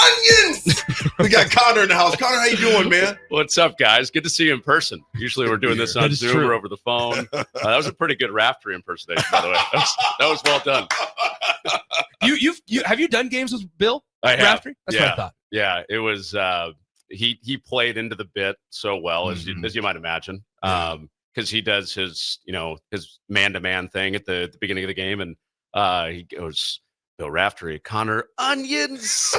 onions. We got Connor in the house. Connor, how you doing, man? What's up, guys? Good to see you in person. Usually we're doing this on Zoom or over the phone. That was a pretty good Raftery impersonation, by the way. That was well done. Have you done games with Bill? I have. Raftery? That's what I thought. Yeah, it was. He played into the bit so well as you might imagine, because he does his man-to-man thing at the beginning of the game, and he goes, Bill Raftery, Connor, onions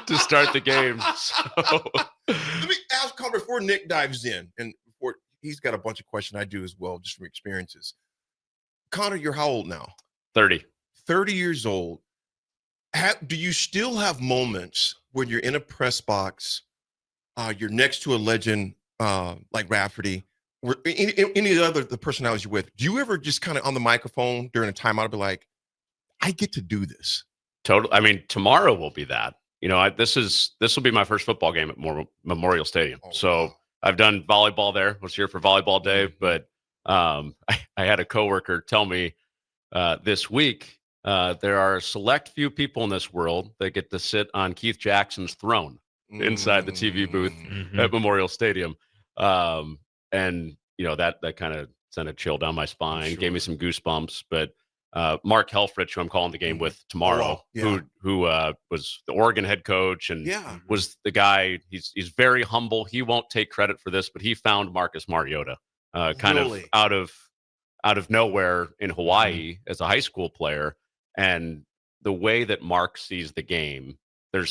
to start the game. So. Let me ask Connor before Nick dives in, and before he's got a bunch of questions I do as well, just from experiences. Connor, you're how old now? 30. 30 years old. Do you still have moments when you're in a press box, you're next to a legend like Rafferty, or any other the personalities you're with? Do you ever just kind of on the microphone during a timeout be like, I get to do this? Totally. I mean, tomorrow will be that. This will be my first football game at Memorial Stadium. Oh, so wow. I've done volleyball there. Was here for volleyball day, but I had a coworker tell me this week there are a select few people in this world that get to sit on Keith Jackson's throne inside the TV booth at Memorial Stadium, and that kind of sent a chill down my spine, gave me some goosebumps, but. Mark Helfrich, who I'm calling the game with tomorrow, who was the Oregon head coach and was the guy. He's very humble. He won't take credit for this, but he found Marcus Mariota kind of out of nowhere in Hawaii as a high school player. And the way that Mark sees the game, there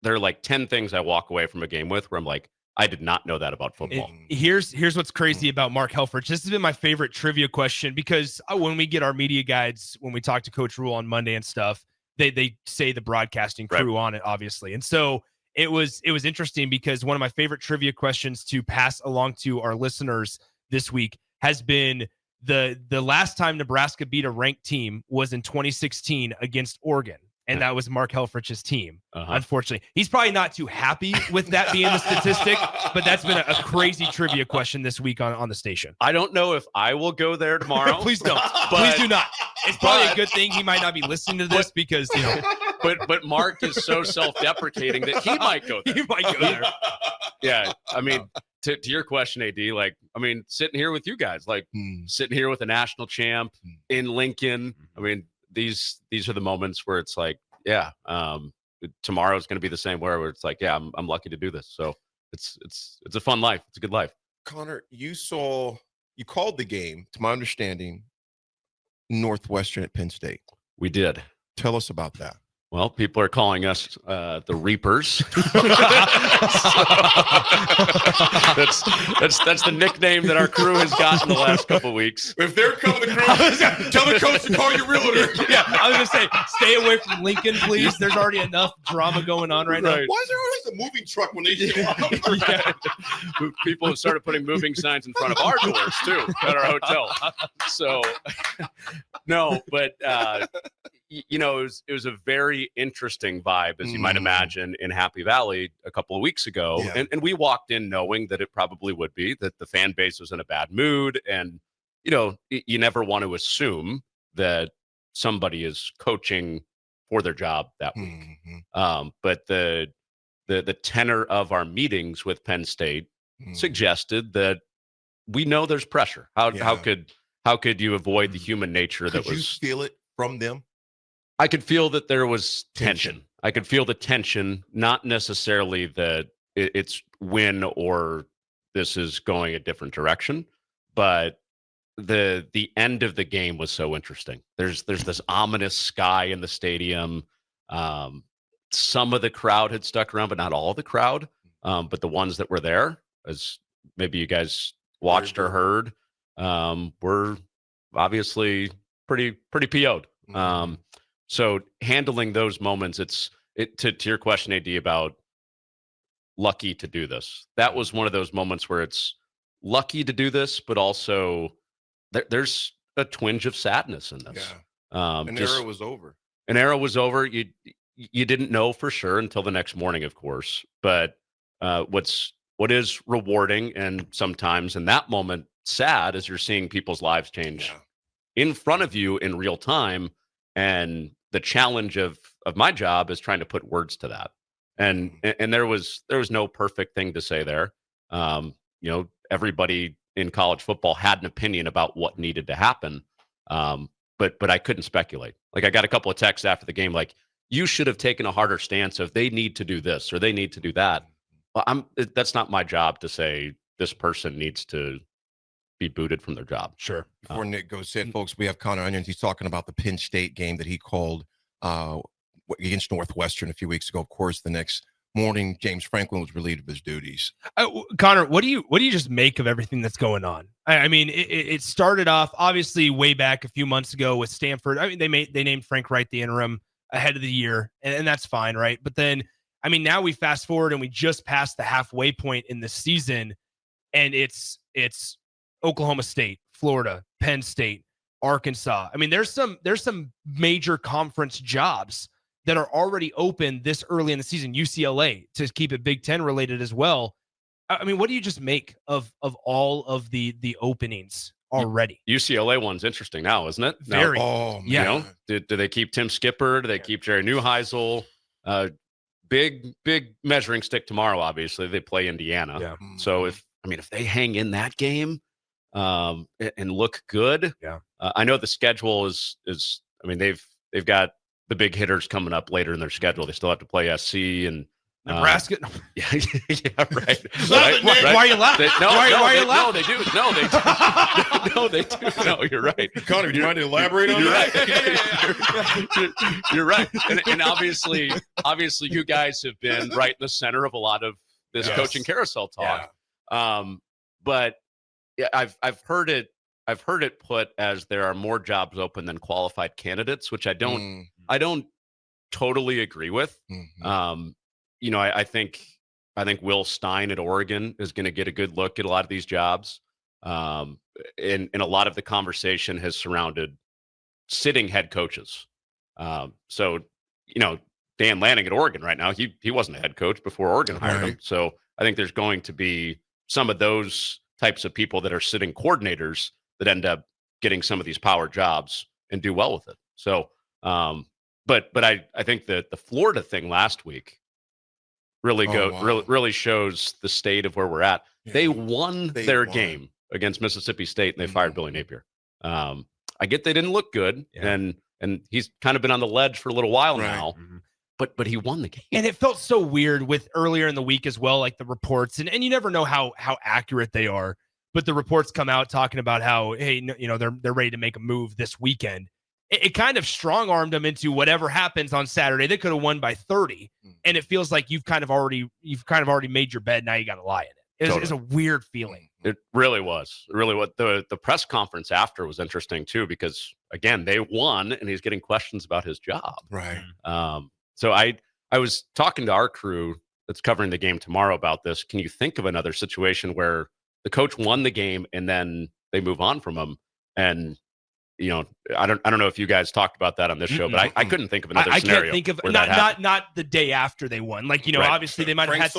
are like 10 things I walk away from a game with where I'm like, I did not know that about football. Here's what's crazy about Mark Helfrich. This has been my favorite trivia question because when we get our media guides, when we talk to Coach Rule on Monday and stuff, they say the broadcasting crew on it, obviously. And so it was interesting because one of my favorite trivia questions to pass along to our listeners this week has been the last time Nebraska beat a ranked team was in 2016 against Oregon. And that was Mark Helfrich's team, unfortunately. He's probably not too happy with that being the statistic, but that's been a crazy trivia question this week on the station. I don't know if I will go there tomorrow. Please don't. Please do not. It's probably a good thing he might not be listening to this because, But Mark is so self-deprecating that he might go there. He might go there. Yeah. I mean, to your question, AD, sitting here with you guys, sitting here with a national champ in Lincoln, I mean, these are the moments where it's like, tomorrow's going to be the same where it's like, I'm lucky to do this. So it's a fun life. It's a good life. Connor, you called the game, to my understanding, Northwestern at Penn State. We did. Tell us about that. Well, people are calling us the Reapers. That's the nickname that our crew has gotten the last couple of weeks. If they're coming to crew, tell the coach to call your realtor. Yeah, I was going to say, stay away from Lincoln, please. There's already enough drama going on right now. Why is there always a moving truck when they show up? People have started putting moving signs in front of our doors, too, at our hotel. So, no, but... it was a very interesting vibe, as you might imagine, in Happy Valley a couple of weeks ago. Yeah. And we walked in knowing that it probably would be, that the fan base was in a bad mood. And, you never want to assume that somebody is coaching for their job that week. But the tenor of our meetings with Penn State suggested that we know there's pressure. How could you avoid the human nature that was... Could you feel it from them? I could feel that there was tension. I could feel the tension, not necessarily that it's win or this is going a different direction, but the end of the game was so interesting. There's this ominous sky in the stadium. Some of the crowd had stuck around, but not all of the crowd. But the ones that were there, as maybe you guys watched or heard, were obviously pretty PO'd. So handling those moments, to your question, AD, about lucky to do this. That was one of those moments where it's lucky to do this, but also there's a twinge of sadness in this. Yeah. An era was over. An era was over. You didn't know for sure until the next morning, of course. But what is rewarding and sometimes in that moment sad is you're seeing people's lives change in front of you in real time. And the challenge of my job is trying to put words to that. And there was no perfect thing to say there. Everybody in college football had an opinion about what needed to happen. But I couldn't speculate. Like, I got a couple of texts after the game, like, you should have taken a harder stance if they need to do this or they need to do that. Well, that's not my job to say this person needs to be booted from their job. Sure. Before Nick goes in, folks, we have Connor Onions. He's talking about the Penn State game that he called against Northwestern a few weeks ago. Of course, the next morning, James Franklin was relieved of his duties. Connor, what do you just make of everything that's going on? I mean, it started off obviously way back a few months ago with Stanford. I mean, they named Frank Wright the interim ahead of the year, and that's fine, right? But then, I mean, now we fast forward and we just passed the halfway point in the season, and it's Oklahoma State, Florida, Penn State, Arkansas. I mean, there's some major conference jobs that are already open this early in the season. UCLA, to keep it Big Ten related as well. I mean, what do you just make of all of the openings already? UCLA one's interesting now, isn't it? Very. Oh, yeah. Do they keep Tim Skipper? Do they keep Jerry Neuheisel? Big measuring stick tomorrow. Obviously, they play Indiana. Yeah. So if they hang in that game and look good, I know the schedule is. I mean, they've got the big hitters coming up later in their schedule. They still have to play SC and Nebraska. Yeah, right. Why are you laughing? Why are you laughing? No, they do. No, they do. No, you're right. Connor, do you mind to elaborate on that? You're right. And obviously, you guys have been right in the center of a lot of this coaching carousel talk. Yeah. But yeah, I've heard it put as there are more jobs open than qualified candidates, which I don't totally agree with. Mm-hmm. I think Will Stein at Oregon is going to get a good look at a lot of these jobs. And a lot of the conversation has surrounded sitting head coaches. So Dan Lanning at Oregon right now, he wasn't a head coach before Oregon hired him. So I think there's going to be some of those types of people that are sitting coordinators that end up getting some of these power jobs and do well with it. So, but I think that the Florida thing last week really shows the state of where we're at. Yeah. They won their game against Mississippi State, and they fired Billy Napier. I get they didn't look good, and he's kind of been on the ledge for a little while now. Mm-hmm. But he won the game. And it felt so weird with earlier in the week as well, like the reports, and you never know how accurate they are. But the reports come out talking about how, hey, they're ready to make a move this weekend. It kind of strong-armed them into whatever happens on Saturday. They could have won by 30, and it feels like you've kind of already made your bed. Now you got to lie in it. It's a weird feeling. It really was. The press conference after was interesting too, because again they won, and he's getting questions about his job. Right. So I was talking to our crew that's covering the game tomorrow about this. Can you think of another situation where the coach won the game and then they move on from him? And I don't know if you guys talked about that on this show, but I couldn't think of another scenario. I can't think of not the day after they won. Like, obviously they might have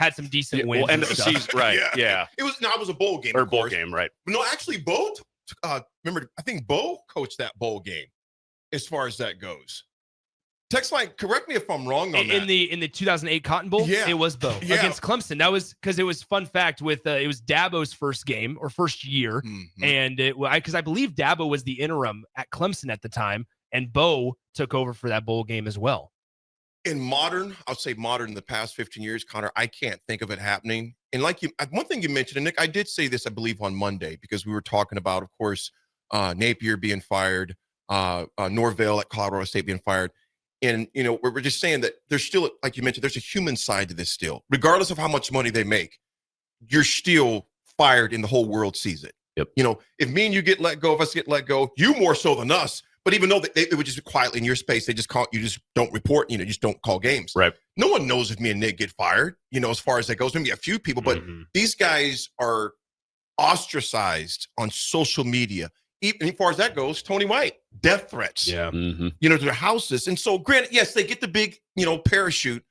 had some decent wins. End of the season, right? Yeah. It was a bowl game. Or bowl game, right? No, actually, Bo. Remember, I think Bo coached that bowl game. As far as that goes, text line. Correct me if I'm wrong on that. In the 2008 Cotton Bowl, it was Bo against Clemson. That was because it was fun fact with it was Dabo's first game or first year, and because I believe Dabo was the interim at Clemson at the time, and Bo took over for that bowl game as well. In I'll say modern in the past 15 years, Connor, I can't think of it happening. And one thing you mentioned, and Nick, I did say this, I believe, on Monday, because we were talking about, of course, Napier being fired, Norvell at Colorado State being fired. And, we're just saying that there's still, like you mentioned, there's a human side to this still. Regardless of how much money they make, you're still fired and the whole world sees it. Yep. If me and you get let go, if us get let go, you more so than us. But even though they would just be quietly in your space, they just call, you just don't report, just don't call games. Right. No one knows if me and Nick get fired, as far as that goes. Maybe a few people, but these guys are ostracized on social media. Even as far as that goes, Tony White, death threats, to their houses. And so, granted, yes, they get the big, parachute,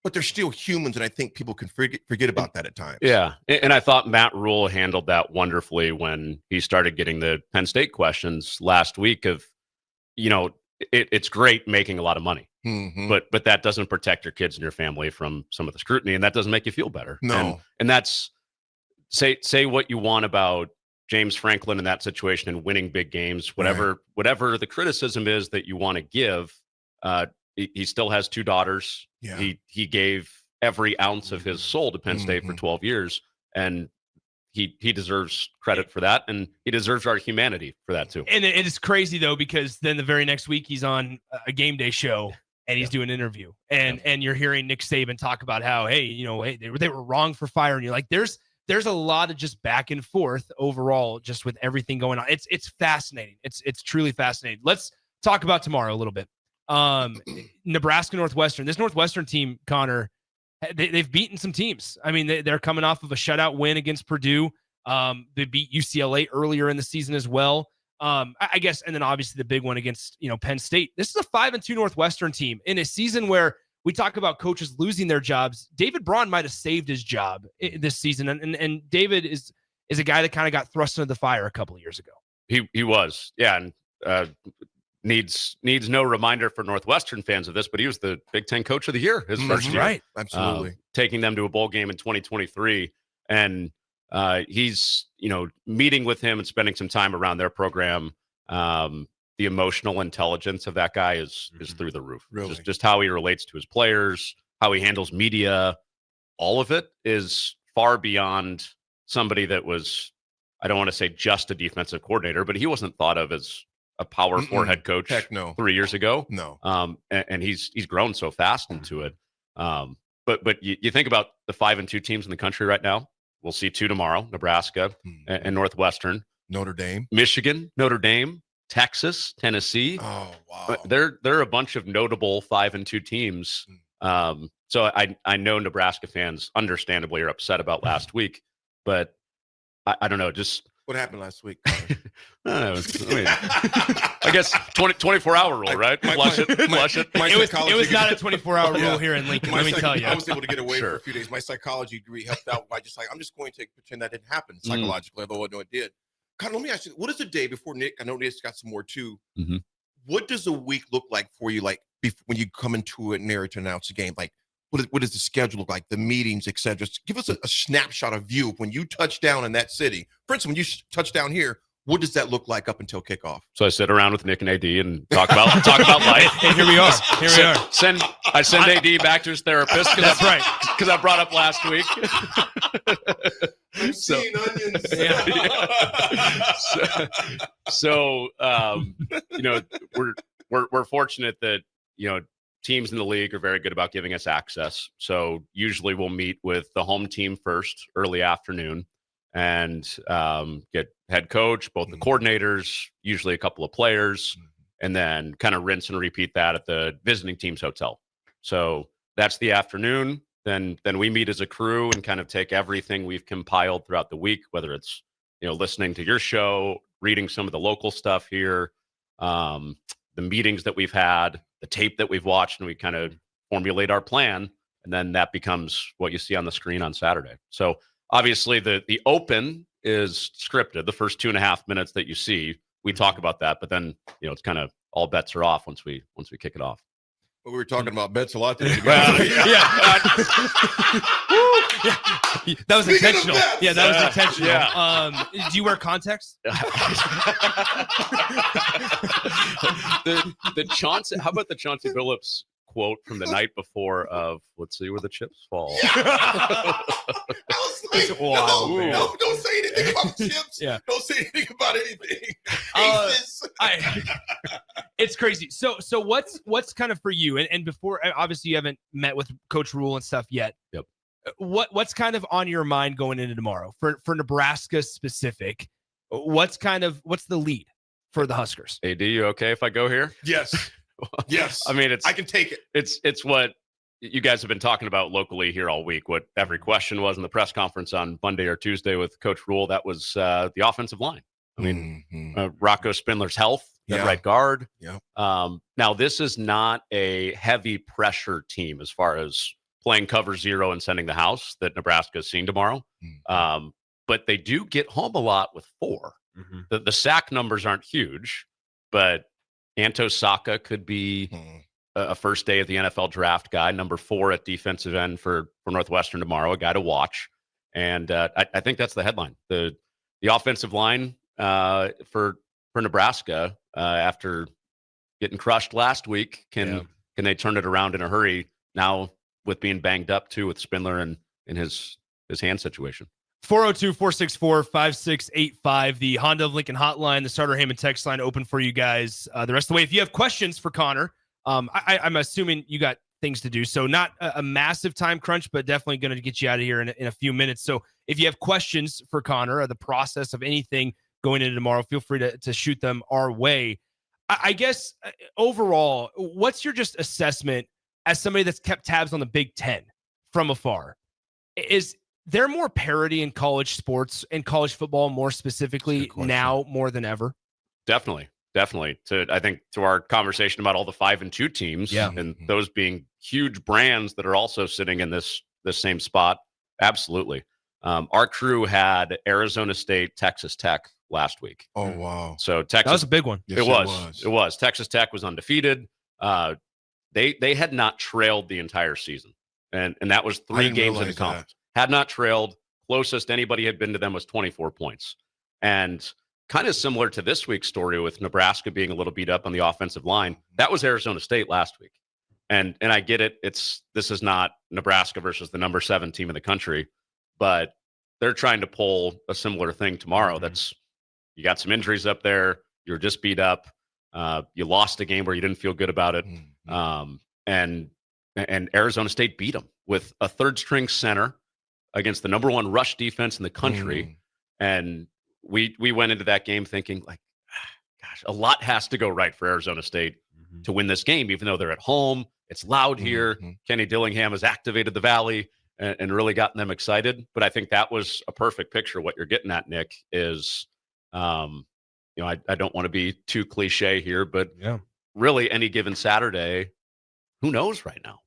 but they're still humans. And I think people can forget about that at times. Yeah. And I thought Matt Rule handled that wonderfully when he started getting the Penn State questions last week of, it's great making a lot of money, Mhm. but that doesn't protect your kids and your family from some of the scrutiny, and that doesn't make you feel better. No. And that's say what you want about James Franklin in that situation and winning big games, whatever the criticism is that you want to give. He still has 2 daughters. Yeah. He gave every ounce of his soul to Penn State for 12 years, and he deserves credit for that, and he deserves our humanity for that too. And it is crazy though, because then the very next week he's on a game day show and he's doing an interview, and you're hearing Nick Saban talk about how, hey, they were wrong for firing you. Like there's a lot of just back and forth overall, just with everything going on. It's fascinating. It's truly fascinating. Let's talk about tomorrow a little bit. Nebraska-Northwestern. This Northwestern team, Connor, they've beaten some teams. I mean, they're coming off of a shutout win against Purdue. They beat UCLA earlier in the season as well. I guess, and then obviously the big one against Penn State. This is a 5-2 Northwestern team in a season where we talk about coaches losing their jobs. David Braun might have saved his job this season, and David is a guy that kind of got thrust into the fire a couple of years ago. He was, and needs no reminder for Northwestern fans of this, but he was the Big Ten Coach of the Year his first year. Right, absolutely. Taking them to a bowl game in 2023, and he's meeting with him and spending some time around their program. The emotional intelligence of that guy is through the roof. Really? Just how he relates to his players, how he handles media, all of it is far beyond somebody that was, I don't want to say just a defensive coordinator, but he wasn't thought of as a power 4 head coach Heck no. 3 years ago. No. And he's grown so fast into it. But you think about the 5-2 teams in the country right now. We'll see 2 tomorrow, Nebraska and Northwestern. Notre Dame. Michigan, Notre Dame, Texas, Tennessee. Oh, wow. They're a bunch of notable 5-2 teams. So I know Nebraska fans understandably are upset about last week, but I don't know, just What happened last week? I guess 24-hour rule, right? Flush it. It was not a 24-hour rule here in Lincoln, let me tell you. I was able to get away for a few days. My psychology degree helped out by I'm just going to pretend that didn't happen psychologically, although I know it did. Kind of, let me ask you, what is a day before Nick? I know Nick's got some more too. What does a week look like for you, like when you come into an area to announce a game? Like, what does the schedule look like, the meetings, et cetera? Just give us a snapshot of view when you touch down in that city. For instance, when you touch down here, what does that look like up until kickoff? So I sit around with Nick and AD and talk about life. And here we are. I send AD back to his therapist. That's right. Because I brought up last week. I'm seeing onions. We're fortunate that teams in the league are very good about giving us access. So usually we'll meet with the home team first, early afternoon, and get head coach, both the coordinators, usually a couple of players, and then kind of rinse and repeat that at the visiting team's hotel. So that's the afternoon. Then we meet as a crew and kind of take everything we've compiled throughout the week, whether it's listening to your show, reading some of the local stuff here, the meetings that we've had, the tape that we've watched, and we kind of formulate our plan, and then that becomes what you see on the screen on Saturday. So obviously the open is scripted. The first 2.5 minutes that you see, we talk about that, but then it's kind of all bets are off once we kick it off. Well, we were talking about bets a lot today. That was intentional. Yeah, that was intentional. Yeah. Do you wear contacts? the Chauncey, how about the Chauncey Billups quote from the night before of "Let's see where the chips fall"? I was like, no, don't say anything about chips. Yeah. Don't say anything about anything. It's crazy. So what's kind of for you? And before, obviously, you haven't met with Coach Rule and stuff yet. Yep. What's kind of on your mind going into tomorrow for Nebraska specific? What's the lead for the Huskers? AD, you okay if I go here? Yes. Yes. I mean, I can take it. It's what you guys have been talking about locally here all week. What every question was in the press conference on Monday or Tuesday with Coach Rule, that was the offensive line. I mean, Rocco Spindler's health at right guard. Yeah. Now, this is not a heavy pressure team as far as playing cover zero and sending the house that Nebraska has seen tomorrow. But they do get home a lot with 4. The sack numbers aren't huge, but Anto Saka could be a first day of the NFL draft guy, number 4 at defensive end for Northwestern tomorrow, a guy to watch. And I think that's the headline. The offensive line for Nebraska after getting crushed last week, can they turn it around in a hurry now with being banged up too with Spindler and his hand situation? 402-464-5685, the Honda of Lincoln hotline, the Starter Heyman text line open for you guys the rest of the way. If you have questions for Connor, I'm assuming you got things to do, so not a massive time crunch, but definitely going to get you out of here in a few minutes. So if you have questions for Connor or the process of anything going into tomorrow, feel free to shoot them our way. I guess overall, what's your just assessment as somebody that's kept tabs on the Big Ten from afar? Is there more parity in college sports and college football more specifically now more than ever? Definitely. I think to our conversation about all the 5-2 teams and those being huge brands that are also sitting in this same spot. Absolutely. Our crew had Arizona State, Texas Tech last week. Oh, wow. So Texas, that was a big one. Yes, it was. Texas Tech was undefeated. They had not trailed the entire season. And that was 3 games in the conference. Had not trailed. Closest anybody had been to them was 24 points. And kind of similar to this week's story with Nebraska being a little beat up on the offensive line, that was Arizona State last week. And I get it. This is not Nebraska versus the number 7 team in the country, but they're trying to pull a similar thing tomorrow. That's, you got some injuries up there. You're just beat up. You lost a game where you didn't feel good about it. And Arizona State beat them with a 3rd string center against the number 1 rush defense in the country. And we went into that game thinking like, gosh, a lot has to go right for Arizona State to win this game, even though they're at home. It's loud here. Kenny Dillingham has activated the Valley and really gotten them excited. But I think that was a perfect picture. What you're getting at, Nick, is, I don't want to be too cliche here, but really any given Saturday, who knows right now?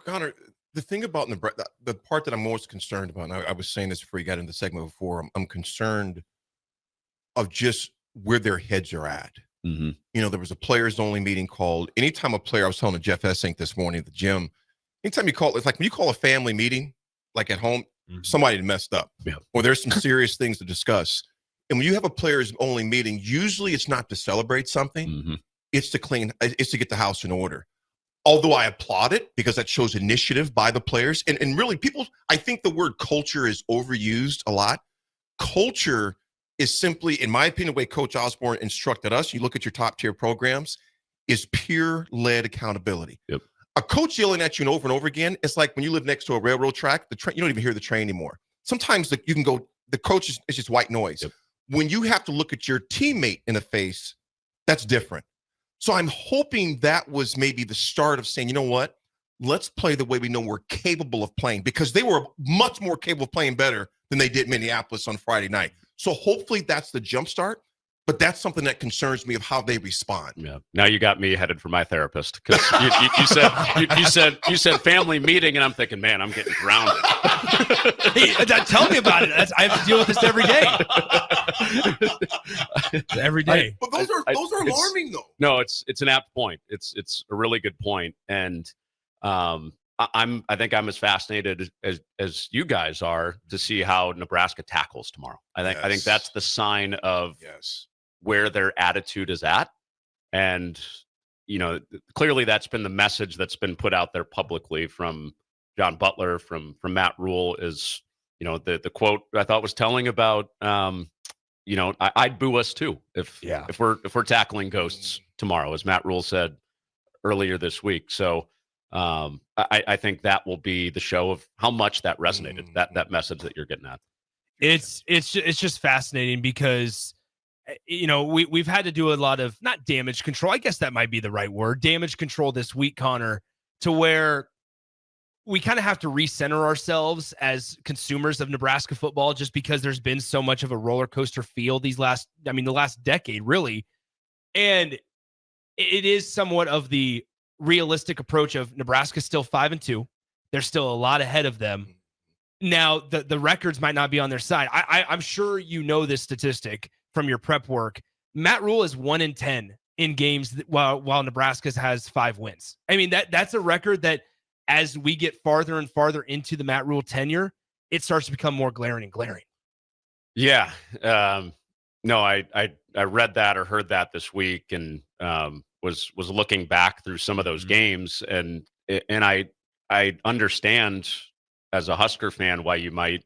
Connor, the thing about Nebraska, the part that I'm most concerned about, and I was saying this before you got into the segment before, I'm concerned of just where their heads are at. There was a players only meeting called. Anytime a player, I was telling to Jeff Essink this morning at the gym, anytime you call, it's like when you call a family meeting, like at home, somebody messed up, or there's some serious things to discuss. And when you have a players only meeting, usually it's not to celebrate something, it's to get the house in order. Although I applaud it because that shows initiative by the players. And really people, I think the word culture is overused a lot. Culture is simply, in my opinion, the way Coach Osborne instructed us, you look at your top tier programs, is peer-led accountability. A coach yelling at you over and over again, it's like when you live next to a railroad track, you don't even hear the train anymore. Sometimes you can go, the coach is just white noise. When you have to look at your teammate in the face, that's different. So I'm hoping that was maybe the start of saying, you know what, let's play the way we know we're capable of playing, because they were much more capable of playing better than they did Minneapolis on Friday night. So hopefully that's the jump start, but that's something that concerns me of how they respond. Now you got me headed for my therapist, because you said family meeting, and I'm thinking, man, I'm getting grounded. Hey, tell me about it. I have to deal with this every day. Every day. But those are alarming, though. No, it's an apt point. It's a really good point, and I think I'm as fascinated as you guys are to see how Nebraska tackles tomorrow. I think that's the sign of where their attitude is at, and clearly that's been the message that's been put out there publicly from John Butler, from Matt Rule, is the quote I thought was telling about I'd boo us too if we're tackling ghosts tomorrow, as Matt Rule said earlier this week. So I think that will be the show of how much that resonated, that message that you're getting at. It's just fascinating because we've had to do a lot of, not damage control, I guess that might be the right word, damage control this week, Connor, to where we kind of have to recenter ourselves as consumers of Nebraska football, just because there's been so much of a roller coaster feel the last decade, really. And it is somewhat of the realistic approach of Nebraska's still 5-2. There's still a lot ahead of them. Now, the records might not be on their side. I'm sure you know this statistic from your prep work. Matt Rule is 1-10 in games while Nebraska has 5 wins. I mean, that's a record that as we get farther and farther into the Matt Rule tenure, it starts to become more glaring and glaring. Yeah. No, I read that or heard that this week, and was looking back through some of those games, and I understand as a Husker fan why you might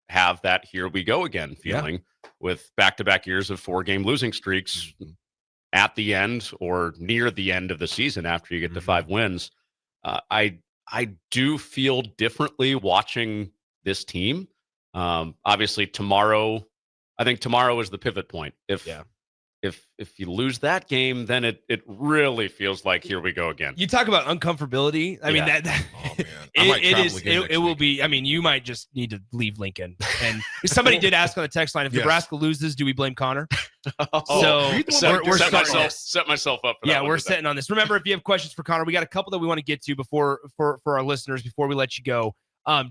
have that here we go again feeling with back-to-back years of 4-game losing streaks at the end or near the end of the season after you get to 5 wins. I do feel differently watching this team. Obviously tomorrow, I think tomorrow is the pivot point. If you lose that game, then it really feels like here we go again. You talk about uncomfortability. I mean, that Oh man, I might travel again next it will week. be. I mean, you might just need to leave Lincoln. And somebody did ask on the text line, if Nebraska loses, do we blame Connor? So we're set myself up for that. Yeah, we're setting on this. Remember, if you have questions for Connor, we got a couple that we want to get to for our listeners before we let you go.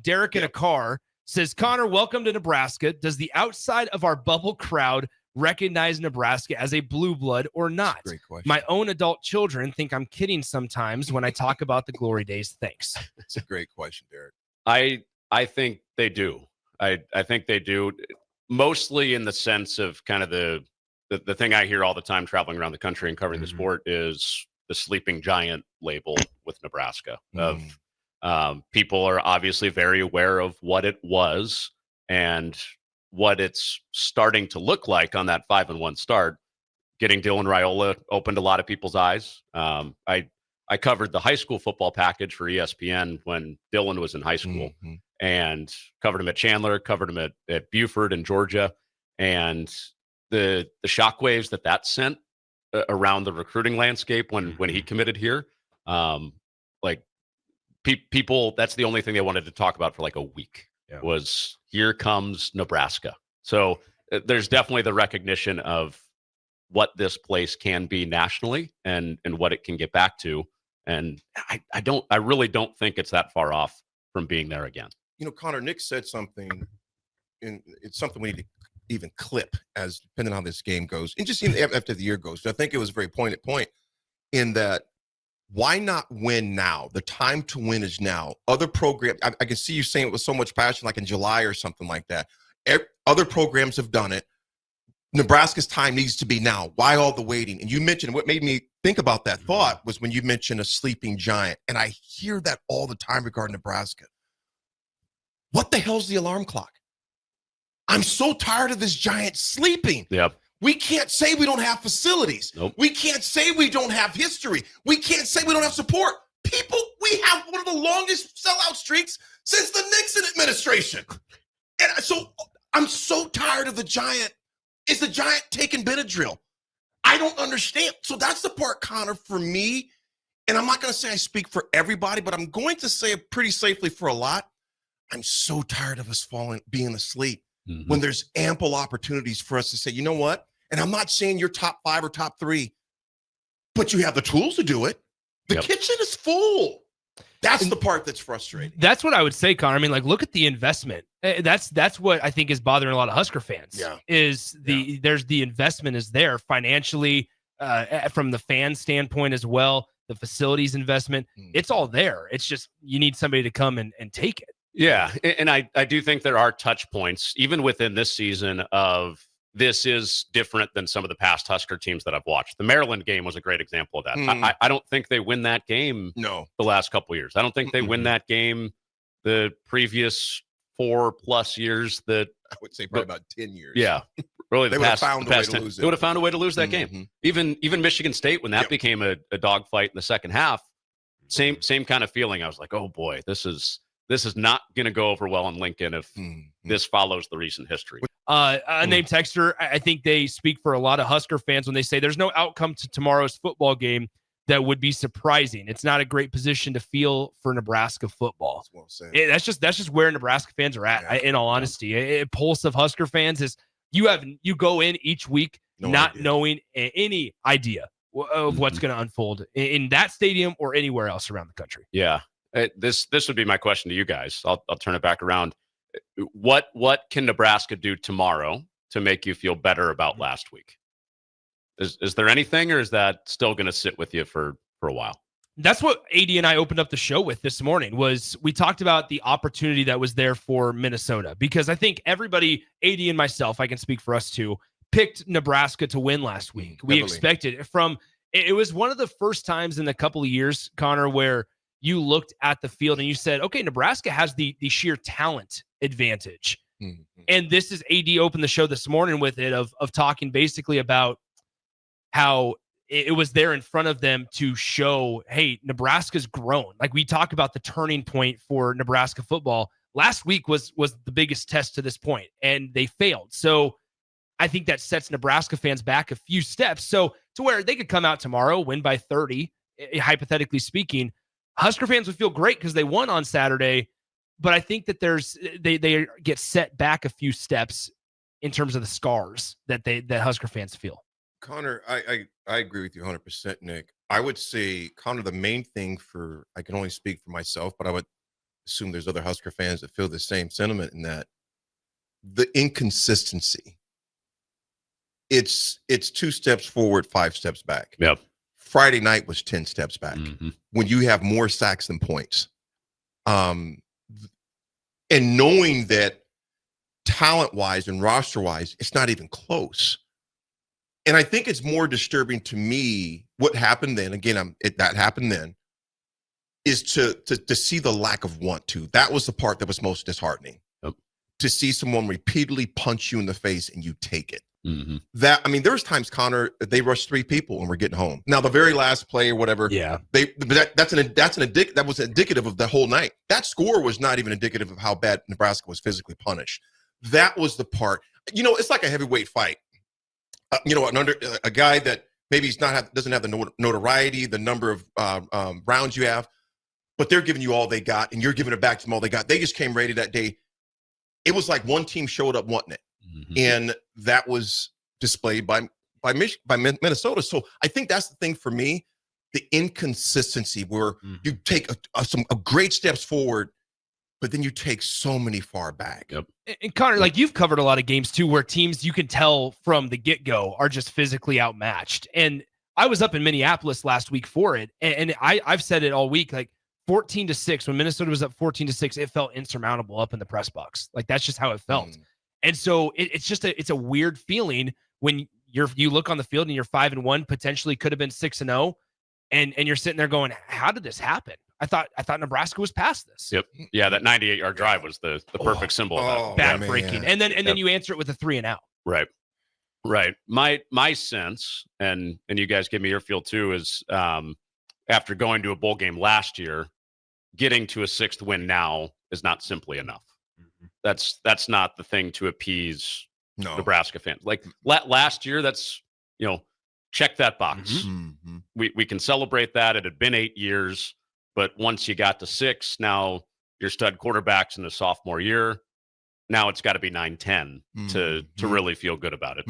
Derek in a car says, Connor, welcome to Nebraska. Does the outside of our bubble crowd recognize Nebraska as a blue blood or not? Great question. My own adult children think I'm kidding sometimes when I talk about the glory days. Thanks. It's a great question, Derek. I think they do. I think they do, mostly in the sense of kind of the thing I hear all the time traveling around the country and covering the sport is the sleeping giant label with Nebraska. Of people are obviously very aware of what it was and what it's starting to look like on that 5-1 start. Getting Dylan Raiola opened a lot of people's eyes. I covered the high school football package for ESPN when Dylan was in high school, and covered him at Chandler, covered him at Buford in Georgia, and the shockwaves that sent around the recruiting landscape when he committed here, like people, that's the only thing they wanted to talk about for like a week. Was here comes Nebraska. So there's definitely the recognition of what this place can be nationally and what it can get back to. And I really don't think it's that far off from being there again. You know, Connor, Nick said something, and it's something we need to even clip as depending on how this game goes and just after the year goes. I think it was a very pointed point in that, why not win now? The time to win is now. Other programs, I can see you saying it with so much passion, like in July or something like that. Other programs have done it. Nebraska's time needs to be now. Why all the waiting? And you mentioned, what made me think about that thought was when you mentioned a sleeping giant. And I hear that all the time regarding Nebraska. What the hell's the alarm clock? I'm so tired of this giant sleeping. Yep. We can't say we don't have facilities. Nope. We can't say we don't have history. We can't say we don't have support. People, we have one of the longest sellout streaks since the Nixon administration. And so I'm so tired of the giant. Is the giant taking Benadryl? I don't understand. So that's the part, Connor, for me. And I'm not going to say I speak for everybody, but I'm going to say it pretty safely for a lot. I'm so tired of us being asleep when there's ample opportunities for us to say, you know what? And I'm not saying you're top 5 or top 3, but you have the tools to do it. The kitchen is full. That's the part that's frustrating. That's what I would say, Connor. I mean, like, look at the investment. That's what I think is bothering a lot of Husker fans. There's the investment is there financially, from the fan standpoint as well. The facilities investment, it's all there. It's just you need somebody to come and take it. Yeah, and I do think there are touch points even within this season of this is different than some of the past Husker teams that I've watched. The Maryland game was a great example of that. I don't think they win that game the last couple of years. I don't think they win that game the previous 4+ years that I would say probably about 10 years. Yeah. Really, they would have found a way to lose it. They would have found a way to lose that game. Even Michigan State, when that became a dogfight in the second half, same kind of feeling. I was like, oh boy, this is not going to go over well in Lincoln if this follows the recent history. Unnamed texter, I think they speak for a lot of Husker fans when they say there's no outcome to tomorrow's football game that would be surprising. It's not a great position to feel for Nebraska football. That's just where Nebraska fans are at. In all honesty, a pulse of Husker fans is you go in each week not knowing any idea of what's going to unfold in that stadium or anywhere else around the country. Yeah. This would be my question to you guys. I'll turn it back around. What can Nebraska do tomorrow to make you feel better about last week? Is there anything, or is that still going to sit with you for a while? That's what AD and I opened up the show with this morning. Was we talked about the opportunity that was there for Minnesota, because I think everybody, AD and myself, I can speak for us too, picked Nebraska to win last week. We expected it was one of the first times in a couple of years, Connor, where you looked at the field and you said, okay, Nebraska has the sheer talent advantage. Mm-hmm. And this is AD opened the show this morning with it of talking basically about how it was there in front of them to show, hey, Nebraska's grown. Like we talk about the turning point for Nebraska football. Last week was the biggest test to this point, and they failed. So I think that sets Nebraska fans back a few steps. So to where they could come out tomorrow, win by 30, hypothetically speaking, Husker fans would feel great because they won on Saturday. But I think that they get set back a few steps in terms of the scars that Husker fans feel. Connor, I agree with you 100%, Nick. I would say, Connor, the main thing I can only speak for myself, but I would assume there's other Husker fans that feel the same sentiment in that the inconsistency. It's 2 steps forward, 5 steps back. Yep. Friday night was 10 steps back. Mm-hmm. When you have more sacks than points. And knowing that talent-wise and roster-wise, it's not even close. And I think it's more disturbing to me what happened then. Again, that happened then. Is to see the lack of want to. That was the part that was most disheartening. Yep. To see someone repeatedly punch you in the face and you take it. Mm-hmm. There's times, Connor, they rushed 3 people and we're getting home. Now, the very last play or whatever, that was indicative of the whole night. That score was not even indicative of how bad Nebraska was physically punished. That was the part. It's like a heavyweight fight. A guy that maybe doesn't have the notoriety, the number of rounds you have, but they're giving you all they got, and you're giving it back to them all they got. They just came ready that day. It was like one team showed up wanting it, mm-hmm. and that was displayed by Minnesota. So I think that's the thing for me, the inconsistency where mm-hmm. you take some great steps forward, but then you take so many far back. Yep. And Connor, like you've covered a lot of games too, where teams you can tell from the get-go are just physically outmatched. And I was up in Minneapolis last week for it, and I've said it all week, like 14-6, when Minnesota was up 14-6, it felt insurmountable up in the press box. Like that's just how it felt. Mm. And so it's a weird feeling when you look on the field and you're 5-1, potentially could have been 6-0, and you're sitting there going, how did this happen? I thought Nebraska was past this. Yep. Yeah, that 98-yard drive was the perfect symbol of that. Backbreaking. And then you answer it with a 3-and-out. Right. Right. My sense, and you guys give me your feel too, is after going to a bowl game last year, getting to a 6th win now is not simply enough. Mm-hmm. That's not the thing to appease Nebraska fans. Like last year, that's, check that box. Mm-hmm. We can celebrate that. It had been 8 years. But once you got to 6, now your stud quarterback's in the sophomore year. Now it's got to be 9-10 to really feel good about it.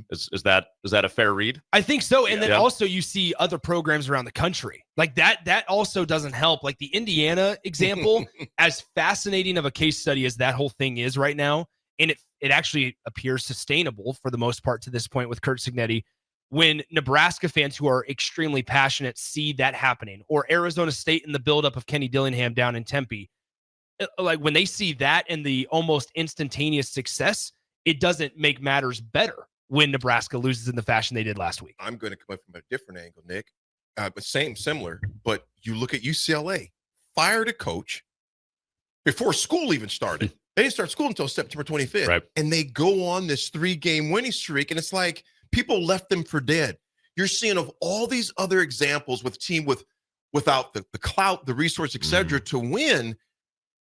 Is that a fair read? I think so. And then also you see other programs around the country like that also doesn't help. Like the Indiana example, as fascinating of a case study as that whole thing is right now, and it actually appears sustainable for the most part to this point with Kurt Signetti. When Nebraska fans who are extremely passionate see that happening, or Arizona State in the buildup of Kenny Dillingham down in Tempe, like when they see that and the almost instantaneous success, it doesn't make matters better when Nebraska loses in the fashion they did last week. I'm going to come up from a different angle, Nick, but similar. But you look at UCLA, fired a coach before school even started. They didn't start school until September 25th, right. And they go on this 3-game winning streak, and it's like, people left them for dead. You're seeing of all these other examples with team without the clout, the resource, et cetera, to win.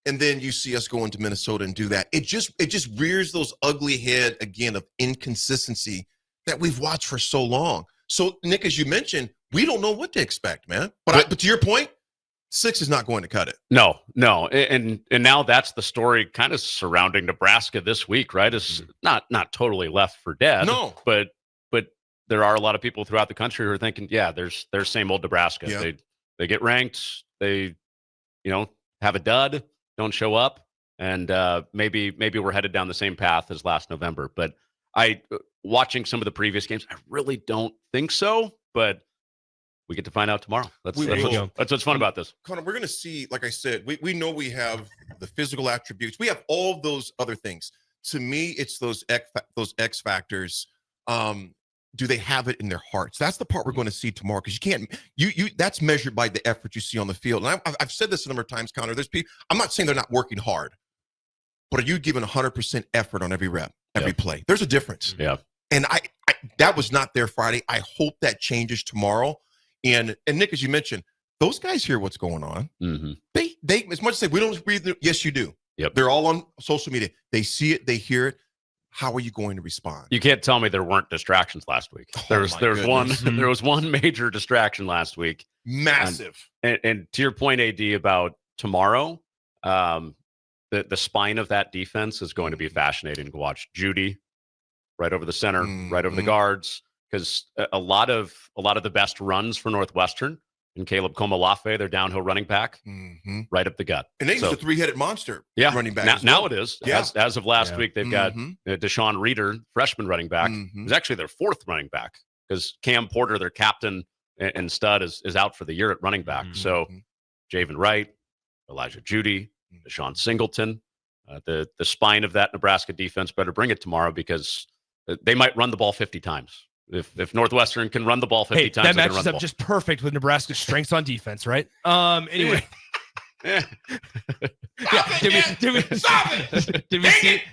And then you see us going to Minnesota and do that. It just rears those ugly head again of inconsistency that we've watched for so long. So, Nick, as you mentioned, we don't know what to expect, man. But to your point, 6 is not going to cut it. No. And now that's the story kind of surrounding Nebraska this week, right? It's not totally left for dead. No. But there are a lot of people throughout the country who are thinking, there's same old Nebraska. Yeah. They get ranked, they have a dud, don't show up, and maybe we're headed down the same path as last November. But Watching some of the previous games, I really don't think so, but we get to find out tomorrow. That's what's fun about this. Connor, we're going to see, like I said, we know we have the physical attributes. We have all those other things. To me, it's those X factors. Do they have it in their hearts? That's the part we're going to see tomorrow, because you can't. That's measured by the effort you see on the field. And I've said this a number of times, Connor. There's people. I'm not saying they're not working hard, but are you giving 100% effort on every rep, every play? There's a difference. Yeah. And I that was not there Friday. I hope that changes tomorrow. And Nick, as you mentioned, those guys hear what's going on. Mm-hmm. They as much as say we don't read. Yes, you do. Yep. They're all on social media. They see it. They hear it. How are you going to respond? You can't tell me there weren't distractions last week. There's one major distraction last week. Massive. And to your point, AD, about tomorrow, the spine of that defense is going to be fascinating to watch. Judy, right over the center, right over the guards, because a lot of the best runs for Northwestern and Caleb Komalafe, their downhill running back, right up the gut. And they used a three-headed monster running back. Now it is. Yeah. As of last week, they've got Deshaun Reeder, freshman running back, who's actually their fourth running back, because Cam Porter, their captain and stud, is out for the year at running back. So Javen Wright, Elijah Judy, Deshaun Singleton, the spine of that Nebraska defense better bring it tomorrow, because they might run the ball 50 times. If Northwestern can run the ball 50 times, that matches up just perfect with Nebraska's strengths on defense, right? Anyway. Did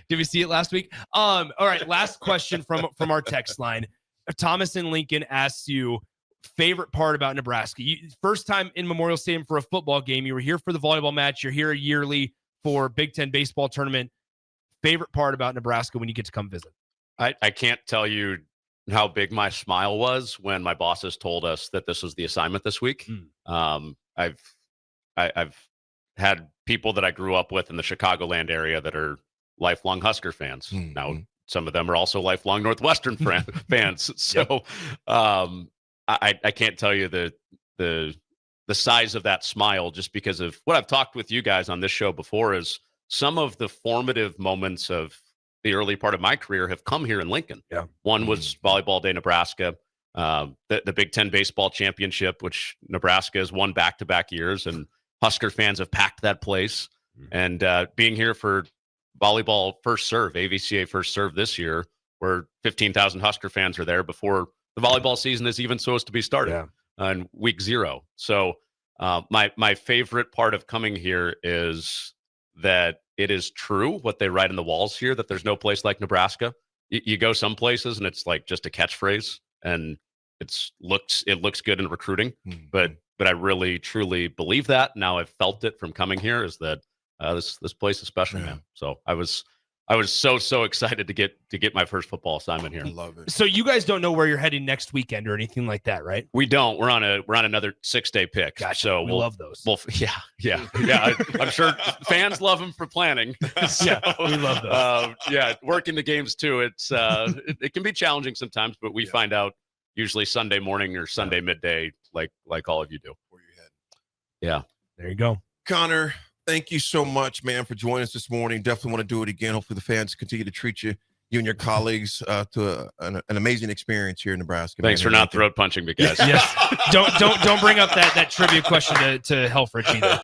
we see it last week? All right, last question from our text line. Thomas in Lincoln asks you, favorite part about Nebraska. First time in Memorial Stadium for a football game. You were here for the volleyball match. You're here yearly for Big Ten baseball tournament. Favorite part about Nebraska when you get to come visit? I can't tell you how big my smile was when my bosses told us that this was the assignment this week. I've had people that I grew up with in the Chicagoland area that are lifelong Husker fans. Now, some of them are also lifelong Northwestern fans. So I can't tell you the size of that smile, just because of what I've talked with you guys on this show before. Is some of the formative moments of the early part of my career have come here in Lincoln. Yeah. One was Volleyball Day Nebraska, the Big Ten baseball championship, which Nebraska has won back-to-back years, and Husker fans have packed that place. And being here for volleyball first serve, AVCA first serve this year, where 15,000 Husker fans are there before the volleyball season is even supposed to be started on week 0. So my favorite part of coming here is that it is true what they write in the walls here, that there's no place like Nebraska. You go some places and it's like just a catchphrase, and it looks good in recruiting, but I really truly believe that. Now I've felt it from coming here, is that this place is special, man. So I was so excited to get my first football assignment here. I love it. So you guys don't know where you're heading next weekend or anything like that, right? We don't. We're on another 6-day pick. Gotcha. So we love those. Yeah. I'm sure fans love them for planning. So, we love those. Working the games too. It's it can be challenging sometimes, but we find out usually Sunday morning or Sunday midday, like all of you do. Where you head? Yeah. There you go, Connor. Thank you so much, man, for joining us this morning. Definitely want to do it again. Hopefully the fans continue to treat you and your colleagues to an amazing experience here in Nebraska. Thanks for not throat punching me, guys. Yes. Don't bring up that trivia question to Helfrich either.